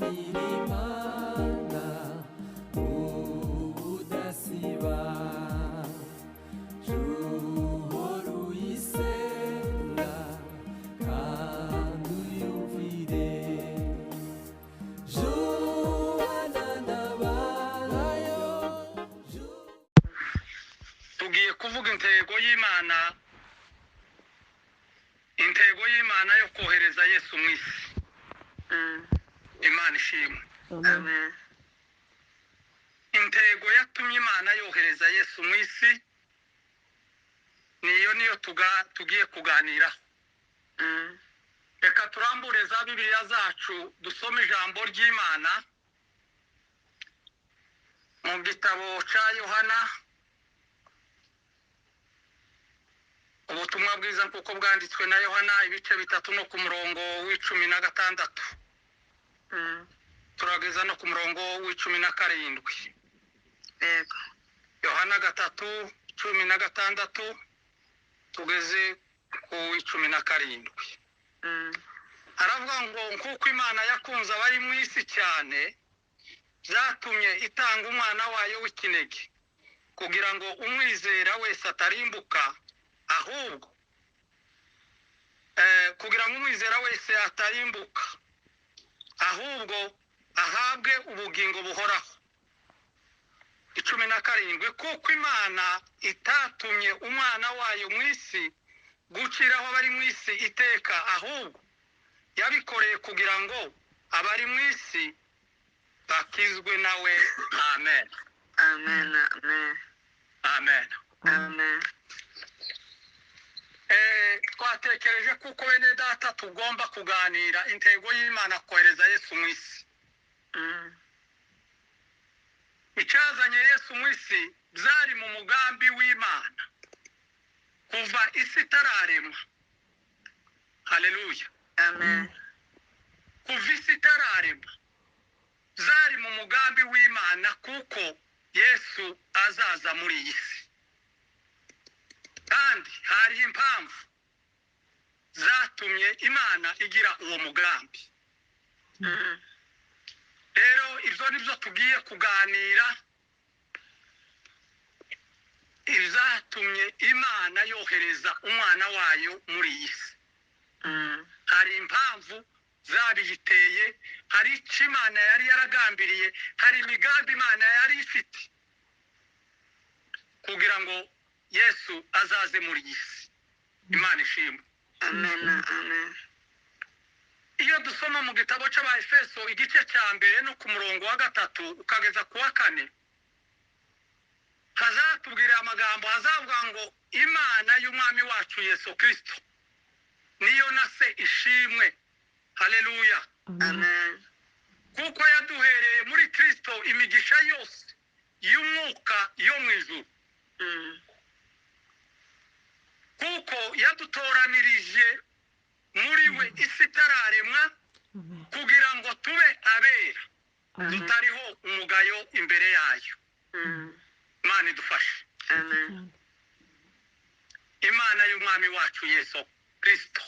Mirimana udasiba Juhora uyisenga kandi uyumvire Juhana nabayo tugiye kuvuga intego y'Imana yo kohereza Yesu mu isi. Imana ishimwe. Amen. Intego yatumye Imana yohereza Yesu mu isi niyo tugiye kuganira. Reka turambure za Bibiliya zacu dusome ijambo ry'Imana mu gitabo cya Yohana, ubutumwa bwiza kuko bwanditswe na Yohana ibice 3 no ku murongo w'16 turageza no ku murongo w'17. Yego. Yohana 3:16 tugeze ku w'17. Aravuga ngo kuko Imana yakunze abari mu isi cyane byatumye itanga umwana wayo w'ikinege kugira ngo umwizera wese atarimbuka ahubwo ahabwe ubugingo buhoraho. 17 kuko Imana itatumye umwana wayo mu isi guciraho abari mu isi iteka ahubwo yabikoreye kugira ngo abari mu isi bakizwe nawe. Amen. Amen. Amen. Amen. Amen. Twatekereje kuko bene data tugomba kuganira intego y'Imana kohereza Yesu mu isi. Icyazanye Yesu mu isi byari mu mugambi w'Imana kuva isi itararemwa. Haleluya. Amen. Kuva isi itararemwa byari mu mugambi w'Imana kuko Yesu azaza muri iyi si, kandi hari impamvu zatumye Imana igira uwo mugambi. Rero ibyo nibyo tugiye kuganira, izatumye Imana yohereza umwana wayo muri iyi si. Hari impamvu zabiyiteye, hari icyo Imana yari yaragambiriye, hari imigambi Imana yari ifite kugira ngo Yesu azaze muri iyi si. Imana ishimwe. Amen. Amen. Iyo dusoma mu gitabo cy'Abaefeso igice cya 1 no ku murongo wa 3 ukageza ku wa 4, hazatubwira amagambo hazavuga ngo Imana y'umwami wacu Yesu Kristo niyo na se ishimwe. Haleluya. Amen. Kuko yaduhereye muri Kristo imigisha yose y'umwuka yo mu ijuru. Kuko yadutoranirije muri we isi itararemwa kugira ngo tube abera tutariho umugayo imbere yayo. Imana idufashe. Amen. Imana y'umwami wacu Yesu Kristo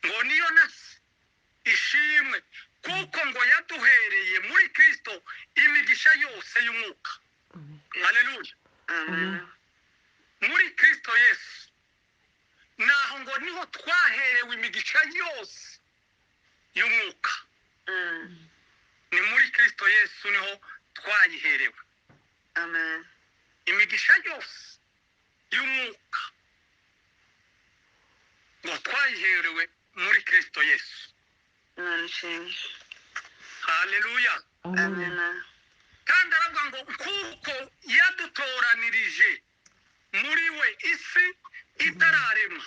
ngo niyo nasi ishimwe kuko ngo yaduhereye muri Kristo imigisha yose y'umwuka. Haleluya. Amen. Muri Kristo Yesu naho ngo niho twaherewe imigisha yose y'umwuka. Ni muri Kristo Yesu niho twayiherewe. Amen. Imigisha yose y'umwuka ngo twayiherewe muri Kristo Yesu. Haleluya. Amen. Kandi aravuga ngo kuko yadutoranirije muri we isi itararemwa.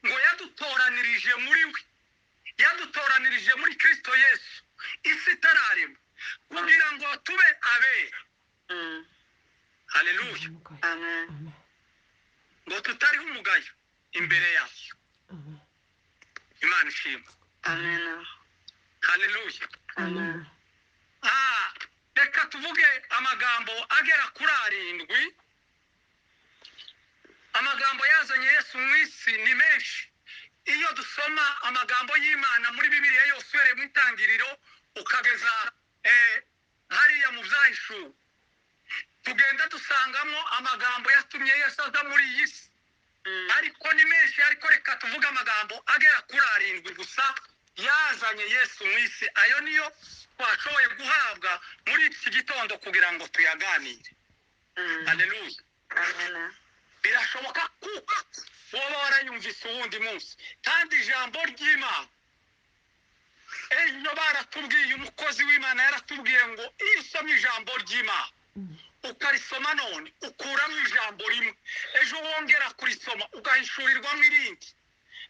Ngo yadutoranirije muri we, yadutoranirije muri Kristo Yesu isi itararemwa kugira ngo tube abera. Haleluya. Amen. Ngo tutariho umugayo imbere yayo. Imana ishimwe. Amen. Haleluya. Amen. Reka tuvuge amagambo agera kuri 7. Amagambo yazanye Yesu mu isi ni menshi. Iyo dusoma dusoma amagambo y'Imana muri Bibiliya yose uhereye mu itangiriro ukageza hariya mu Byahishuwe, tugenda dusangamo amagambo yatumye Yesu aza muri iyi si. Ariko ni menshi, ariko reka tuvuge amagambo agera kuri 7 gusa yazanye Yesu mu isi. Ayo niyo twashoboye guhabwa muri iki gitondo kugira ngo tuyaganire. Haleluya. Amen. Birashoboka kuko wowe warayumvise uwundi munsi, kandi ijambo ry'Imana iyo baratubwiye, umukozi w'Imana yaratubwiye ngo iyo usomye ijambo ry'Imana ukarisoma none ukuramo ijambo rimwe, ejo wongera kurisoma ugahishurirwamo irindi.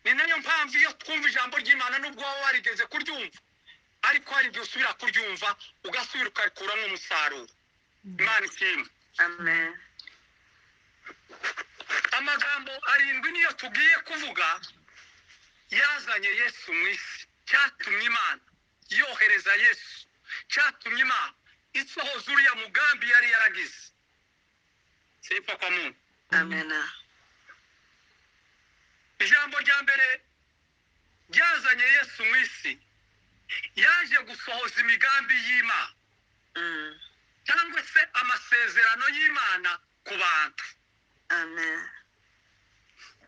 Ni nayo mpamvu iyo twumva ijambo ry'Imana nubwo waba warigeze kuryumva, ariko hari igihe usubira kuryumva ugasubira ukarikuramo umusaruro. Imana ishimwe. Amen. Amagambo 7 niyo tugiye kuvuga yazanye Yesu mu isi, cyatumye Imana yohereza Yesu, cyatumye Imana isohoza uriya mugambi yari yaragize. Sifa kwa Mungu. Amen. Ijambo rya mbere ryazanye Yesu mu isi, yaje gusohoza imigambi y'Imana cyangwa se amasezerano y'Imana ku bantu. Amen.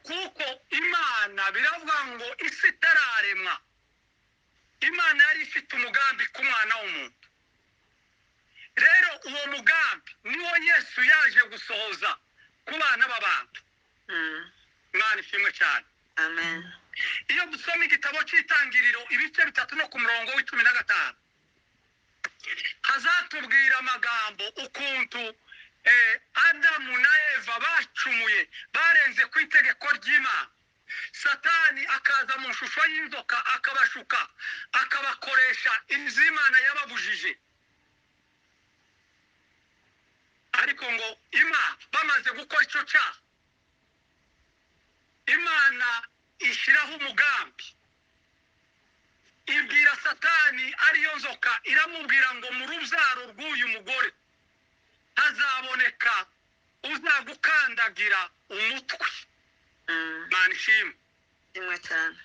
Kuko Imana biravuga ngo isi itararemwa, Imana yari ifite umugambi ku mwana w'umuntu. Rero uwo mugambi niwo Yesu yaje gusohoza ku bana b'abantu. Imana ishimwe cyane. Amen. Iyo dusoma igitabo cy'itangiriro ibice 3 no ku murongo w'15, hazatubwira amagambo ukuntu Adamu na Eva bacumuye, barenze ku itegeko ry'Imana. Satani akaza mu shusho y'inzoka akabashuka, akabakoresha iby'Imana yababujije. Ariko ngo Imana bamaze gukora icyo cyaha, Imana ishyiraho umugambi, ibwira Satani ariyo nzoka, iramubwira ngo mu rubyaro rw'uyu mugore hazaboneka uzagukandagira umutwe. Imana ishimwe. Imwe cyane.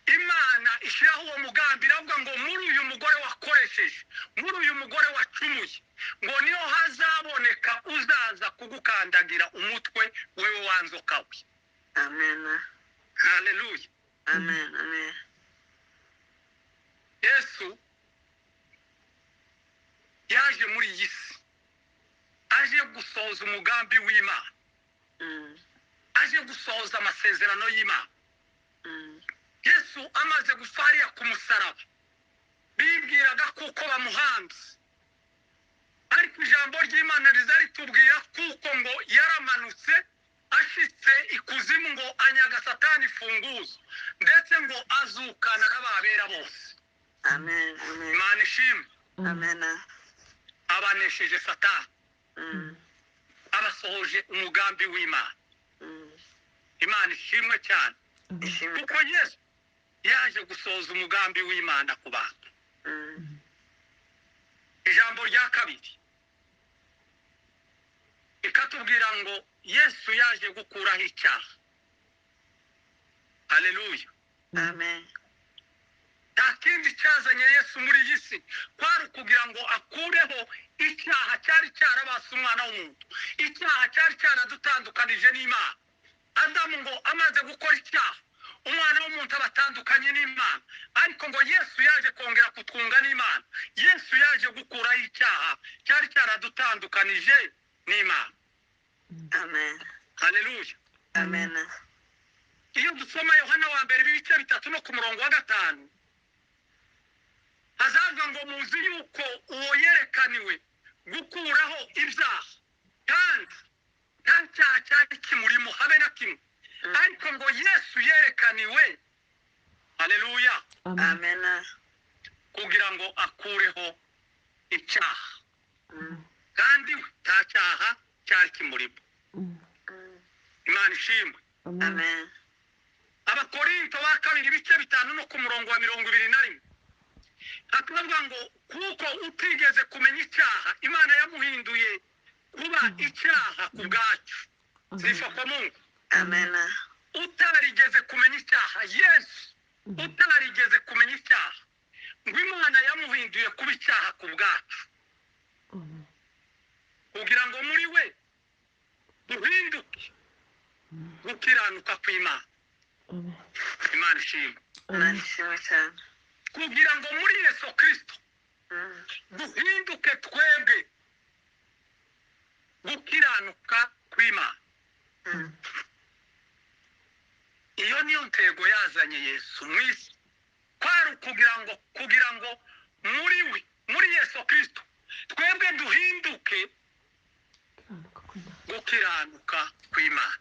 Imana ishyiraho uwo mugambi, iravuga ngo muri uyu mugore wakoresheje, muri uyu mugore wacumuye, ngo niyo hazaboneka uzaza kugukandagira umutwe, wewe wanzoka we. Amen. Haleluya. Amen. Amen. Yesu yaje muri iyi si, aje gusohoza umugambi w'Imana, aje gusohoza amasezerano y'Imana. Yesu amaze gufariya ku musaraba, bibwiraga kuko bamuhanze, ariko ijambo ry'Imana riza ritubwira kuko ngo yaramanutse ashitse ikuzimu, ngo anyaga Satani ifunguzo, ndetse ngo azukana n'ababera bose. Amen. Amen. Imana ishimwe. Amen. Abanesheje Satani, abasohoje umugambi w'Imana. Imana ishimwe cyane. Ishimwe. Kuko Yesu yaje gusohoza umugambi w'Imana ku bantu. Ijambo rya kabiri ikatubwira ngo Yesu yaje gukuraho icyaha. Haleluya. Amen. Nta kindi cyazanye Yesu muri iyi si kwari kugira ngo akureho icyaha cyari cyarabase umwana w'umuntu, icyaha cyari cyaradutandukanije n'Imana. Adamu ngo amaze gukora icyaha, umwana w'umuntu abatandukanye n'Imana, ariko ngo Yesu yaje kongera kutwunga n'Imana. Yesu yaje gukuraho icyaha cyari cyaradutandukanije n'Imana. Amen. Haleluya. Amen. Iyo dusoma Yohana wa mbere ibice 3 no ku murongo wa 5, hazavuga ngo muzi yuko uwo yerekaniwe gukuraho ibyaha, kandi nta cyaha cyari kimurimo habe na kimwe, ariko ngo Yesu yerekaniwe, haleluya, Amen. kugira ngo akureho icyaha, kandi we nta cyaha cyari kimurimo. Imana ishimwe. Amen. Abakorinto ba 2 ibice 5 no ku murongo wa 21, hakavuga ngo kuko utigeze kumenya icyaha, Imana yamuhinduye kuba icyaha ku bwacu. Sifa kwa Mungu. Amen. utarigeze kumenya icyaha, yesu utarigeze kumenya icyaha, ngo imana yamuhinduye kuba icyaha ku bwacu kugira ngo muri we duhinduke gukiranuka kw'Imana. Imana ishimwe. Imana ishimwe cyane. Kugira ngo muri Yesu Kristo duhinduke twebwe gukiranuka kw'Imana. Iyo niyo ntego yazanye Yesu mu isi, kwari kugira ngo muri we, muri Yesu Kristo twebwe duhinduke gukiranuka kw'Imana.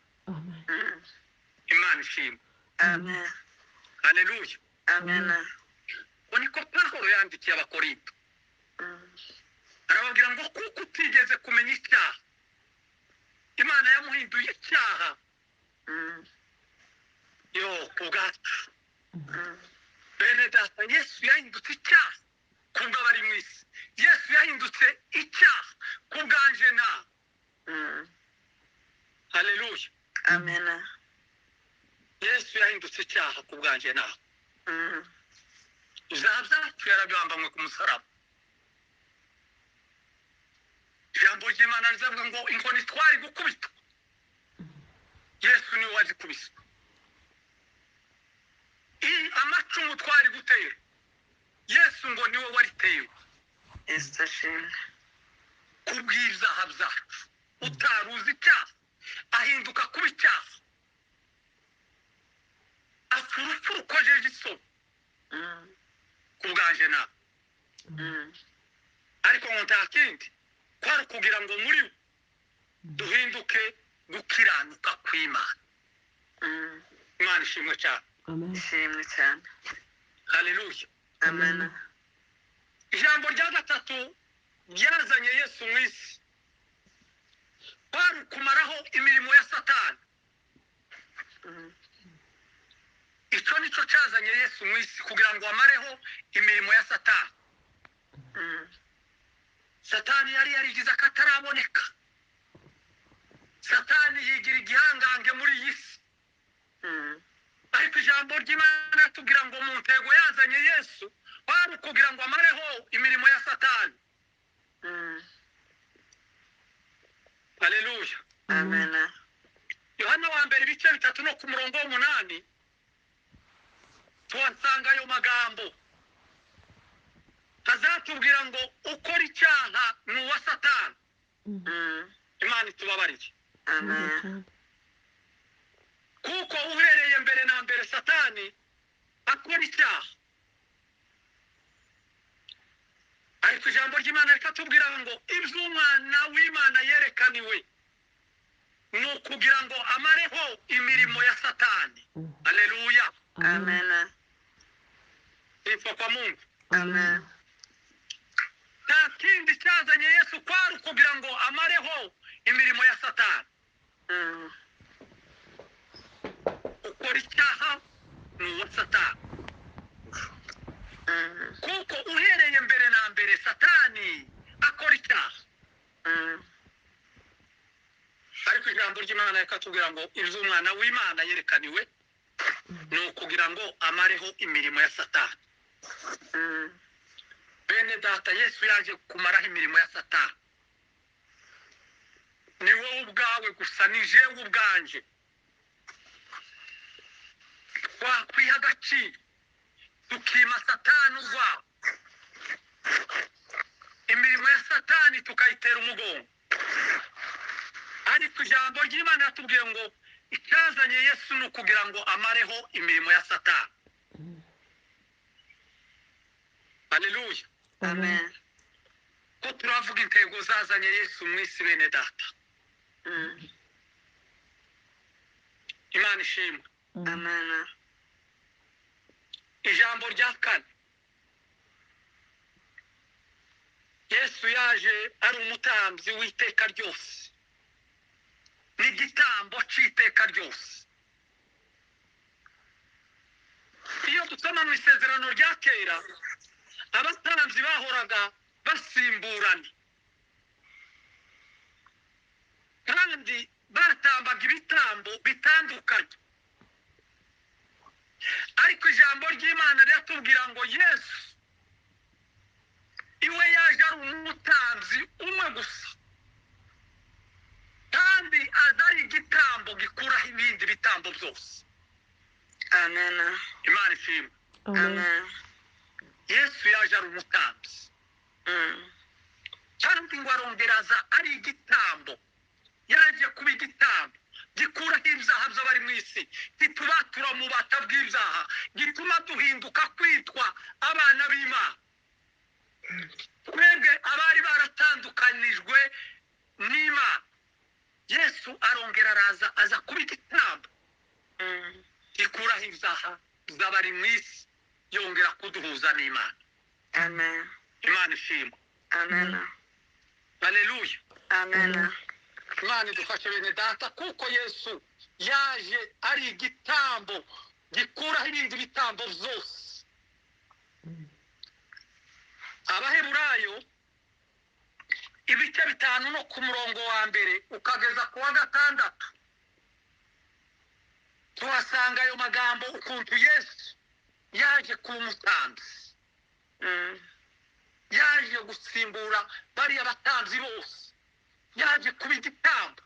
Imana ishimwe. Amen. Haleluya. Amen. Niko Pawulo yandikiye Abakorinto, arababwira ngo kuko utigeze kumenya icyaha, Imana yamuhinduye icyaha yo ku bwacu. Bene data, Yesu yahindutse icyaha kubwo abari mu isi. Yesu yahindutse icyaha ku bwanje nawe. Haleluya. Amen. Yesu yahindutse icyaha ku bwanje nawe. Ibyaha byacu yarabambanywe ku musaraba. Ijambo ry'Imana rizavuga ngo inkoni twari gukubitwa, Yesu niwe wazikubise. Amacumu twari gutera, Yesu ngo niwe waritewe. Yesu ashimwe. Kubw'ibyaha byacu utaruzi icyaha ahinduka kuba icyaha, apfa urupfu rukojeje isoni ku bwanje nawe. Ariko ngo nta kindi, kwari kugira ngo muri we duhinduke gukiranuka kw'Imana. Imana ishimwe cyane. Ishimwe cyane. Haleluya. Amen. Ijambo rya gatatu ryazanye Yesu mu isi, kwari kumaraho imirimo ya Satani. Icyo nicyo cyazanye Yesu mu isi, kugira ngo amareho imirimo ya Satani. Satani yari yarigize akataraboneka. Satani yigira igihangange muri iyi si. Ariko ijambo ry'Imana ratubwira ngo mu ntego yazanye Yesu kwari kugira ngo amareho imirimo ya Satani. Haleluya. Amen. Yohana wa mbere ibice 3 no ku murongo w'8 tuhasanga ayo magambo. Hazatubwira ngo ukora icyaha ni uwa Satani. Imana itubabarire. Amen. Kuko uhereye mbere na mbere Satani akora icyaha. Ariko ijambo ry'Imana rikatubwira ngo iby'umwana w'Imana yerekaniwe ni ukugira ngo amareho imirimo ya Satani. Haleluya. Amen. Ipfa kwa Mungu. Amen. Nta kindi cyazanye Yesu kwari kugira ngo amareho imirimo ya Satani. Ukora icyaha ni uwa Satani. Kuko uhereye mbere na mbere Satani akora icyaha. Ariko ijambo ry'Imana rikatubwira ngo iby'umwana w'Imana yerekaniwe ni ukugira ngo amareho imirimo ya Satani. Bene data, Yesu yaje kumaraho imirimo ya Satani. Ni wowe ubwawe gusa, ni jewe ubwanje. Twakwiha agaciro tukima Satani urwaho, imirimo ya Satani tukayitera umugongo. Ariko ijambo ry'Imana ratubwiye ngo icyazanye Yesu ni ukugira ngo amareho imirimo ya Satani. Haleluya. Amen. Ko turavuga intego zazanye Yesu mu isi, bene data. Imana ishimwe. Amen. Ijambo rya kane, Yesu yaje ari umutambyi w'iteka ryose, n'igitambo cy'iteka ryose. Iyo dusoma mu isezerano rya kera, abatambyi bahoraga basimburana kandi batambaga ibitambo bitandukanye. ariko ijambo ry'Imana riratubwira ngo Yesu iwe yaje ari umutambyi umwe gusa kandi aza ari igitambo gikuraho ibindi bitambo byose. Amen. Imana ishimwe. Amen. Yesu yaje ari umutambyi cyangwa ngo arongera aza ari igitambo. Yaje kuba igitambo gikuraho ibyaha by'abari mu isi, gitubatura mu bata bw'ibyaha, gituma duhinduka kwitwa abana b'Imana. Twebwe abari baratandukanijwe n'Imana, Yesu arongera araza aza kuba igitambo gikuraho ibyaha by'abari mu isi, yongera kuduhuza n'Imana. Amen. Imana ishimwe. Amen. Haleluya. Amen. Imana idufashe bene data, kuko Yesu yaje ari igitambo gikuraho ibindi bitambo byose. Abaheburayo ibice 5 no ku murongo wa mbere ukageza ku wa 6 tuhasanga ayo magambo ukuntu Yesu yaje kuba umutambyi. Yaje gusimbura bariya batambyi bose, yaje kuba igitambo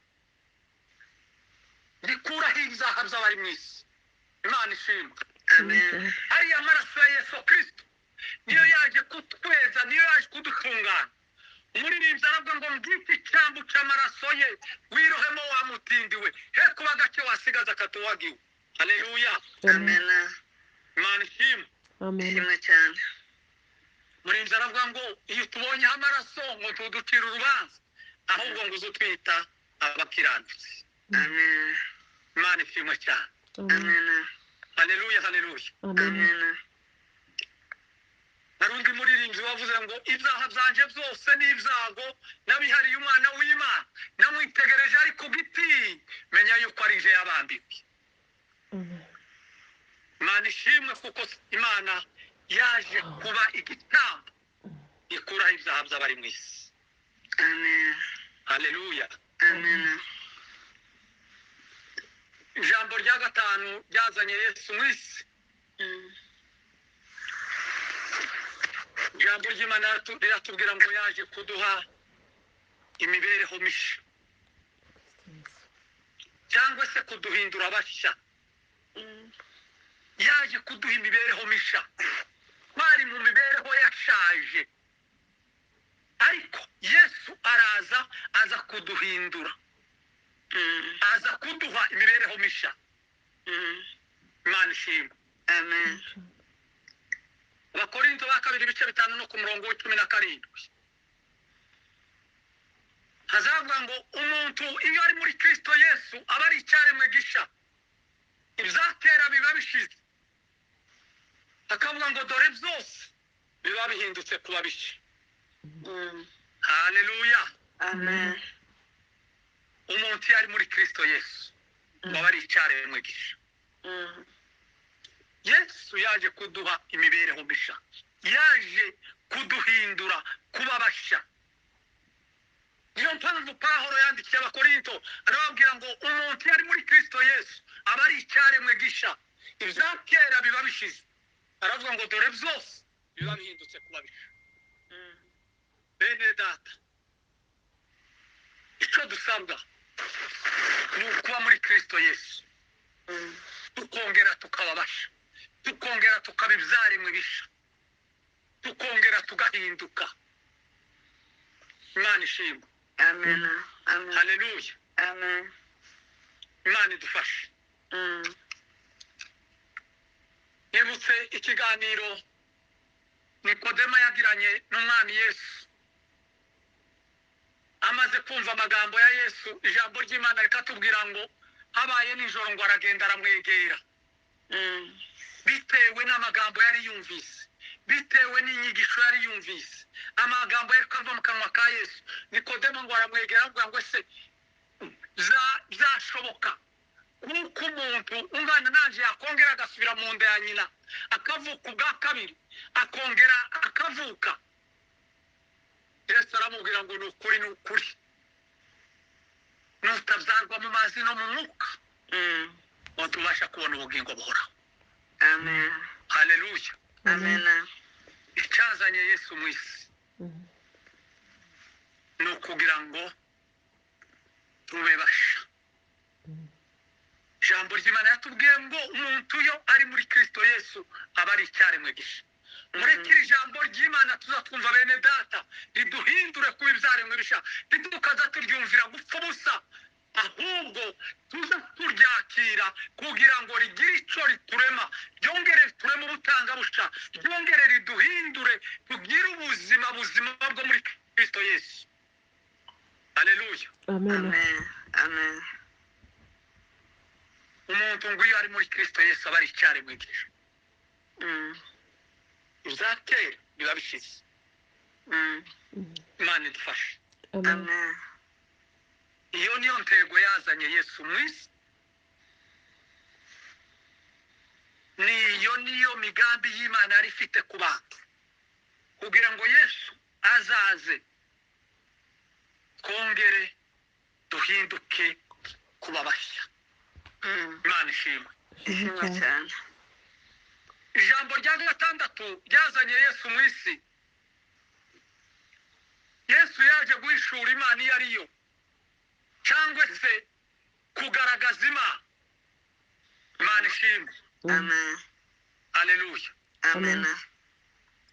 gikuraho ibyaha by'abari mu isi. Imana ishimwe. Amen. Ariya maraso ya Yesu Kristo niyo yaje kutweza, niyo yaje kudutungana. Umuririmbyi aravuga ngo ngiki icyambu cy'amaraso ye wirohemo wamutindiwe, he kuba gake wasigaza katuwagiwe. Haleluya. Amen. Imana ishimwe. Amen. Ishimwe cyane. Umuririmbyi aravuga ngo iyo tubonyeho amaraso ngo tuducire urubanza, ahubwo ngo uzutwita abakiranutsi. Amen. Imana ishimwe cyane. Amen. Haleluya, haleluya. Amen. Narundi muririmbyi wavuze ngo ibyaha byanje byose n'ibyago nabihariye umwana w'Imana, namwitegereje ari ku giti, menya yuko ari je yabambiwe. Imana ishimwe kuko Imana yaje kuba igitambo gikuraho ibyaha by'abari mu isi. Amen. Haleluya. Amen. Ijambo rya 5 ryazanye Yesu mu isi. Ijambo ry'Imana riratubwira ngo yaje kuduha imibereho mishya cyangwa se kuduhindura abashya. Yaje kuduha imibereho mishya. Twari mu mibereho yashaje, ariko Yesu araza aza kuduhindura, aza kuduha imibereho mishya. Imana ishimwe. Amen. Abakorinto ba 2 ibice 5 no ku murongo wa 17 hazavuga ngo umuntu iyo ari muri Kristo Yesu aba ari icyaremwe gisha, ibyakera biba bishize. Akavuga ngo dore byose biba bihindutse kuba bishya. Haleluya. Amen. Umuntu iyo ari muri Kristo Yesu aba ari icyaremwe gisha. Yesu yaje kuduha imibereho mishya, yaje kuduhindura kuba bashya. Niyo mpamvu Pawulo yandikiye Abakorinto arababwira ngo umuntu yari muri Kristo Yesu aba ari icyaremwe gisha, ibyakera biba bishize. Aravuga ngo dore byose biba bihindutse kuba bishya. Bene data, icyo dusabwa ni ukuba muri Kristo Yesu, tukongera tukaba bashya, tukongera tukaba ibyaremwe bishya, tukongera tugahinduka. Imana ishimwe. Amen. Amen. Haleluya. Amen. Imana idufashe. Nibutse ikiganiro Nikodemo yagiranye n'umwami Yesu amaze kumva amagambo ya Yesu. Ijambo ry'Imana rikatubwira ngo habaye nijoro ngo aragenda aramwegera, bitewe n'amagambo yari yumvise, bitewe n'inyigisho yari yumvise, amagambo yari kuva mu kanwa ka Yesu. Nikodemo ngo aramwegera avuga ngo ese byashoboka kuko umuntu ungana nanje yakongera agasubira mu nda ya nyina akavuka ubwa kabiri akongera akavuka? Yesu aramubwira ngo ni ukuri nutabyarwa mu mazi no mu mwuka ngo tubasha kubona ubugingo buhoraho. Amen. haleluya Amen. icyazanye yesu mu isi ni ukugira ngo tube basha ijambo ry'imana yatubwiye ngo umuntu iyo ari muri kristo yesu aba ari icyaremwe gisha mureke iri jambo ry'imana tuzatwumva bene data riduhindure kuba ibyaremwe bisha ntitukaza turyumvira gupfa ubusa ahubwo tuza turyakira kugira ngo rigire icyo riturema ryongere ritureme ubutanga busha ryongere riduhindure tugire ubuzima bwo muri kristo yesu haleluya Amen. Amen. Amen. umuntu ngo iyo ari muri kristo yesu aba ari icyaremwe gisha ibya kera biba bishize imana idufashe Amen. Amen. iyo niyo ntego yazanye yesu mu isi niyo migambi y'imana yari ifite ku bantu kugira ngo yesu azaze twongere duhinduke kuba bashya imana ishimwe Ishimwe cyane. ijambo rya gatandatu ryazanye yesu mu isi yesu yaje guhishura imana iyo ariyo cyangwa se kugaragaza imana imana ishimwe Amen. haleluya Amen.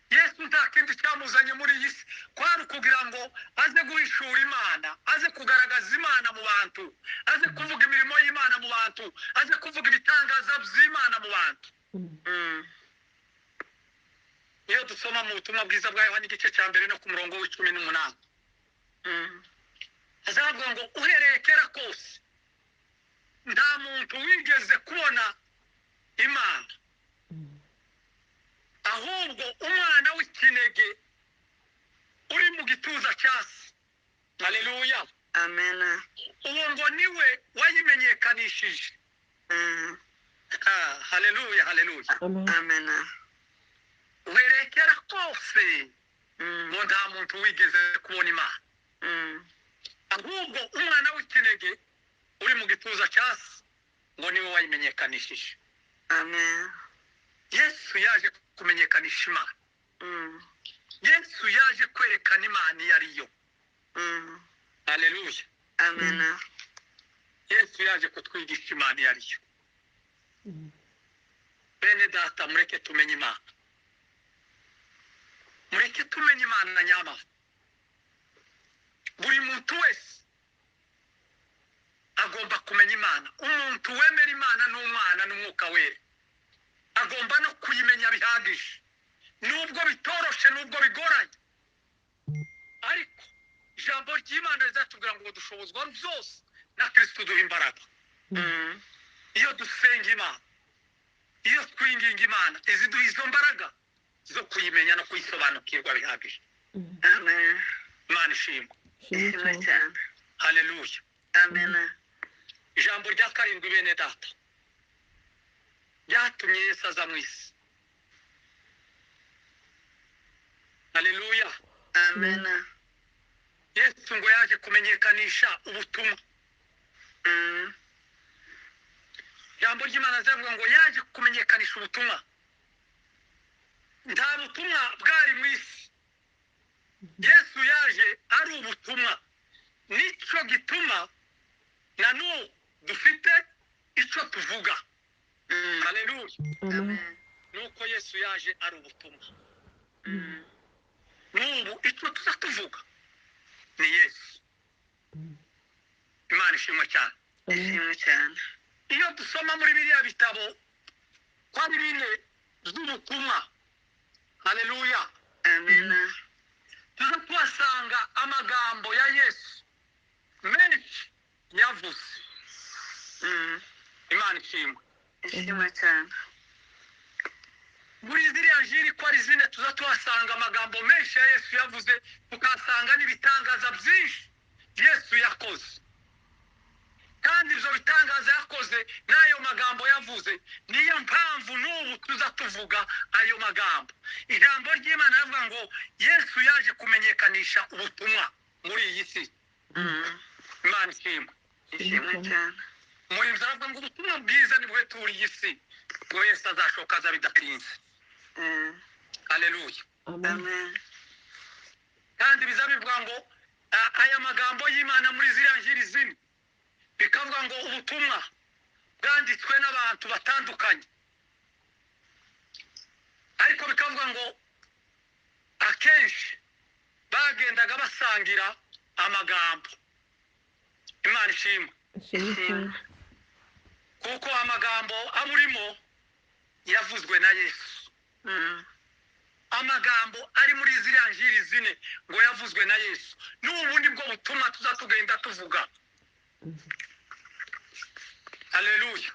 yesu nta kindi cyamuzanye muri iyi si kwari ukugira ngo aze guhishura imana aze kugaragaza imana mu bantu aze kuvuga imirimo y'imana mu bantu aze kuvuga ibitangaza by'imana mu bantu iyo dusoma mu butumwa bwiza bwa yohana igice cya mbere no ku murongo w'18 azavuga ngo uhereye kera kose nta muntu wigeze kubona imana ahubwo umwana w'ikinege uri mu gituza cya se haleluya Amen. uwo ngo niwe wayimenyekanishije haleluya haleluya Amen. Amen. uhereye kera kose ngo nta muntu wigeze kubona imana ahubwo umwana w'ikinege uri mu gituza cya se ngo niwe wayimenyekanishije Amen. yesu yaje kumenyekanisha imana yesu yaje kwerekana imana iyo ariyo haleluya Amen. yesu yaje kutwigisha imana iyo ariyo bene data mureke tumenye imana mureke tumenye imana nyamara buri muntu wese agomba kumenya imana umuntu wemera imana n'umwana n'umwuka wera agomba no kuyimenya bihagije nubwo bitoroshe nubwo bigoranye ariko ijambo ry'imana rizatubwira ngo dushobozwa byose na kristo duha imbaraga iyo dusenga imana iyo twinginga imana iziduha izo mbaraga zo kuyimenya no kuyisobanukirwa bihagije Amen. imana ishimwe Ishimwe cyane. haleluya Amen. ijambo rya karindwi bene data ryatumye yesu aza mu isi haleluya Amen. yesu ngo yaje kumenyekanisha ubutumwa ijambo ry'imana rivuga ngo yaje kumenyekanisha ubutumwa nta butumwa bwari mu isi yesu yaje ari ubutumwa nicyo gituma na n'ubu dufite icyo tuvuga haleluya Amen. nuko yesu yaje ari ubutumwa n'ubu icyo tuza tuvuga ni yesu imana ishimwe cyane Ishimwe cyane. iyo dusoma muri biriya bitabo kwa bine z'ubutumwa haleluya Amen. tuza tuhasanga amagambo ya yesu menshi yavuze imana ishimwe Ishimwe cyane. muri ziriya njiri ko ari zine tuza tuhasanga amagambo menshi ya yesu yavuze tukahasanga n'ibitangaza byinshi yesu yakoze kandi ibyo bitangaza yakoze n'ayo magambo yavuze niyo mpamvu n'ubu tuza tuvuga ayo magambo ijambo ry'imana rivuga ngo yesu yaje kumenyekanisha ubutumwa muri iyi si imana ishimwe Ishimwe cyane. muri byo aravuga ngo ubutumwa bwiza nibwo turi iyi si ngo Yesu azashoka aza bidatinze. Haleluya. Amen. Kandi biza bivuga ngo aya magambo y'Imana muri ziriya njiri zine bikavuga ngo ubutumwa bwanditswe n'abantu batandukanye, ariko bikavuga ngo akenshi bagendaga basangira amagambo. Imana ishimwe. Kuko amagambo amurimo yavuzwe na Yesu. Amagambo ari muri ziriya njiri zine ngo yavuzwe na Yesu. N'ubu nibwo butumwa tuzatugenda tuvuga. Haleluya.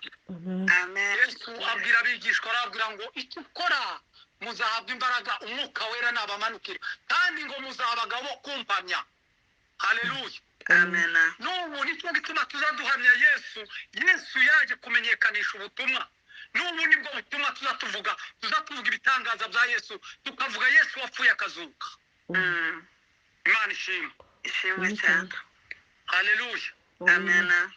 Amen. Yesu abwira abigishwa, arabwira ngo icyo ukora muzahabwa imbaraga umwuka wera nabamanukira, kandi ngo muzabaga bo kumpamya. Haleluya. Amen. N'ubu nicyo gituma tuzaduhamya Yesu. Yesu yaje kumenyekanisha ubutumwa. N'ubu nibwo butumwa tuzatuvuga ibitangaza bya Yesu, tukavuga Yesu wapfuye akazuka. Imana ishimwe. Ishimwe cyane. Haleluya. Amen.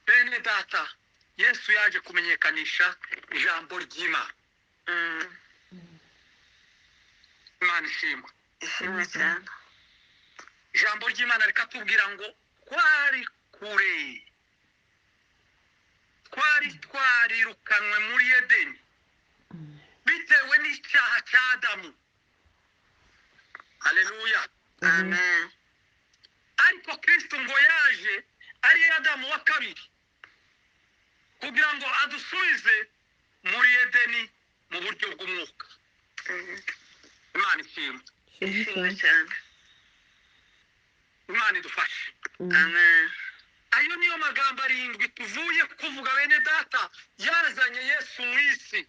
Bene data, Yesu yaje kumenyekanisha ijambo ry'Imana. Imana ishimwe. Ishimwe cyane. Ijambo ry'Imana rikatubwira ngo twari kure, twari twarirukanwe muri Edeni bitewe n'icyaha cya Adamu. Haleluya. Amen. Ariko Kristo ngo yaje ari Adamu wa kabiri kugira ngo adusubize muri Edeni mu buryo bw'umwuka. Imana ishimwe. Ishimwe cyane. Imana idufashe. Amen. Ayo niyo magambo arindwi tuvuye kuvuga bene data yazanye Yesu mu isi.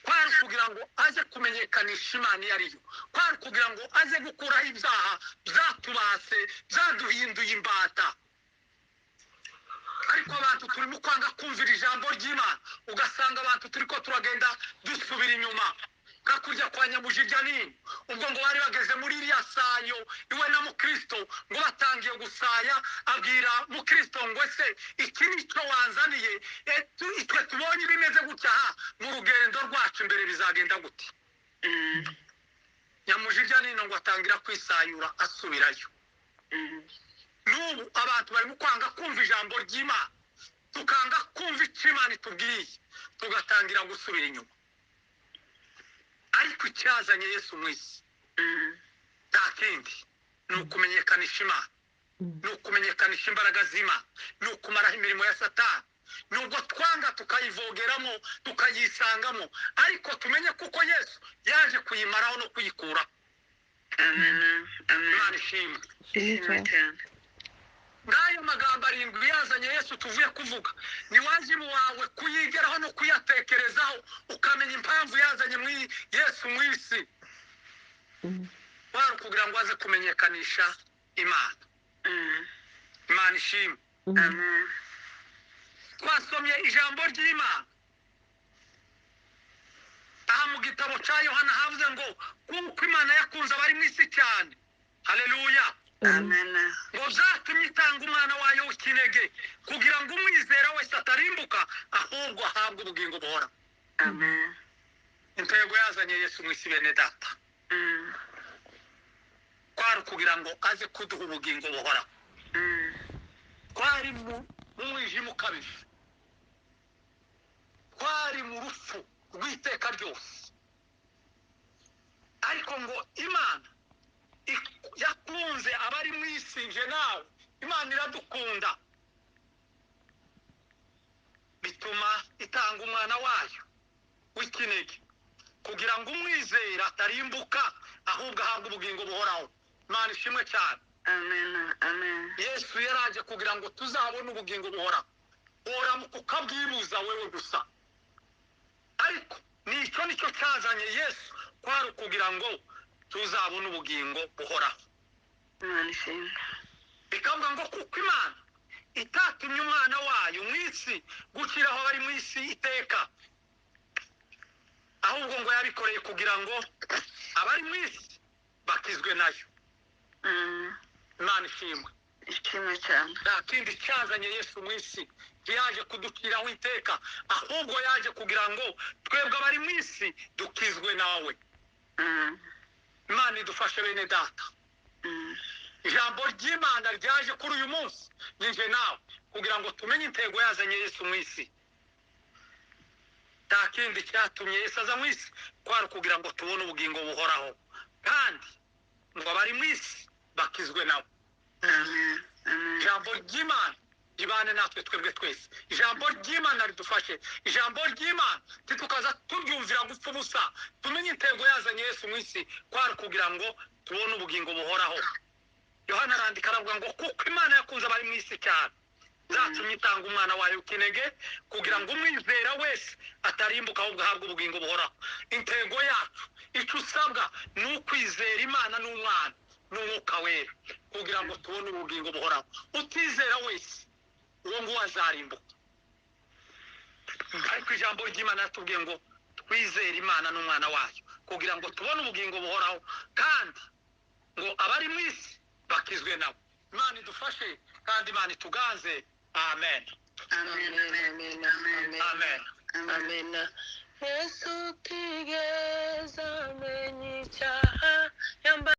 Kwari kugira ngo aze kumenyekanisha Imana iyo ariyo, kwari kugira ngo aze gukuraho ibyaha byatubase byaduhinduye imbata. Ariko abantu turimo kwanga kumvira ijambo ry'Imana, ugasanga abantu turiko turagenda dusubira inyuma. Kakurya kwa Nyamujirya nini ubwo ngo bari bageze muri iriya sayo iwe na Mukristo, ngo batangiye gusaya, abwira Mukristo ngo ese iki nicyo wanzaniye, itwe tubonye bimeze gutya mu rugendo rwacu imbere bizagenda gute? Nyamujirya nini ngo atangira kwisayura asubirayo. N'ubu abantu barimo kwanga kumva ijambo ry'Imana, tukanga kumva icyo Imana itubwiye, tugatangira gusubira inyuma. Ariko icyazanye Yesu mu isi nta kindi, ni ukumenyekanisha Imana, ni ukumenyekanisha imbaraga z'Imana, ni ukumaraho imirimo ya Satani. Nubwo twanga tukayivogeramo tukayisangamo, ariko tumenye kuko Yesu yaje kuyimaraho no kuyikuraho. Amen. Imana ishimwe. Ishimwe cyane. Ngayo magambo arindwi yazanye Yesu tuvuye kuvuga, ni wajibu wawe kuyigeraho no kuyatekerezaho, ukamenya impamvu yazanye Yesu mu isi. Wari kugira ngo aze kumenyekanisha Imana. Imana ishimwe. Amen. Twasomye ijambo ry'Imana aha mu gitabo cya Yohana, havuze ngo kuko Imana yakunze abari mu isi cyane. Haleluya. Amen. Ngo byatumye itanga umwana wayo w'ikinege kugira ngo umwizera wese atarimbuka ahubwo ahabwe ubugingo buhora. Amen. Intego yazanye Yesu mu isi bene data kwari kugira ngo aze kuduha ubugingo buhora. Twari mu mwijima ukabije, twari mu rupfu rw'iteka ryose, ariko ngo Imana yakunze abari mu isi. Nje nawe Imana iradukunda, bituma itanga umwana wayo w'ikinege kugira ngo umwizera atarimbuka ahubwo ahabwe ubugingo buhoraho. Imana ishimwe cyane. Amen. Amen. Yesu yaraje kugira ngo tuzabone ubugingo buhoraho. Oramuka ukabwibuza wewe gusa, ariko nicyo cyazanye Yesu, kwari kugira ngo tuzabone ubugingo buhoraho. Imana ishimwe. Bikavuga ngo kuko Imana itatumye umwana wayo mu isi gukiraho abari mu isi iteka, ahubwo ngo yabikoreye kugira ngo abari mu isi bakizwe nayo. Imana ishimwe. Ishimwe cyane. Nta kindi cyazanye Yesu mu isi ntiyaje kuduciraho iteka, ahubwo yaje kugira ngo twebwe abari mu isi dukizwe nawe. Imana idufashe bene data. Ijambo ry'Imana ryaje kuri uyu munsi nije nawe kugira ngo tumenye intego yazanye Yesu mu isi. Nta kindi cyatumye Yesu aza mu isi kwari kugira ngo tubone ubugingo buhoraho, kandi ngo abari mu isi bakizwe nawe. Ijambo ry'Imana ribane natwe twebwe twese. Ijambo ry'Imana ridufashe. Ijambo ry'Imana ntitukaza turyumvira gupfa ubusa. Tumenye intego yazanye Yesu mu isi kwari kugira ngo tubone ubugingo buhoraho. Yohana arandika aravuga ngo kuko Imana yakunze abari mu isi cyane zatumye itanga umwana wayo ukinege kugira ngo umwizera wese atarimbuka ahubwo ahabwe ubugingo buhoraho. Intego yacu icyo usabwa ni ukwizera Imana n'umwana n'umwuka wera kugira ngo tubone ubugingo buhoraho. Utizera wese uwo nguwo azarimbuka. Ariko ijambo ry'Imana yatubwiye ngo twizere Imana n'umwana wayo kugira ngo tubone ubugingo buhoraho, kandi ngo abari mu isi bakizwe nawe. Imana idufashe kandi Imana ituganze. Amen. Amen. Amen. Yesu tigeze amenya icyaha yamba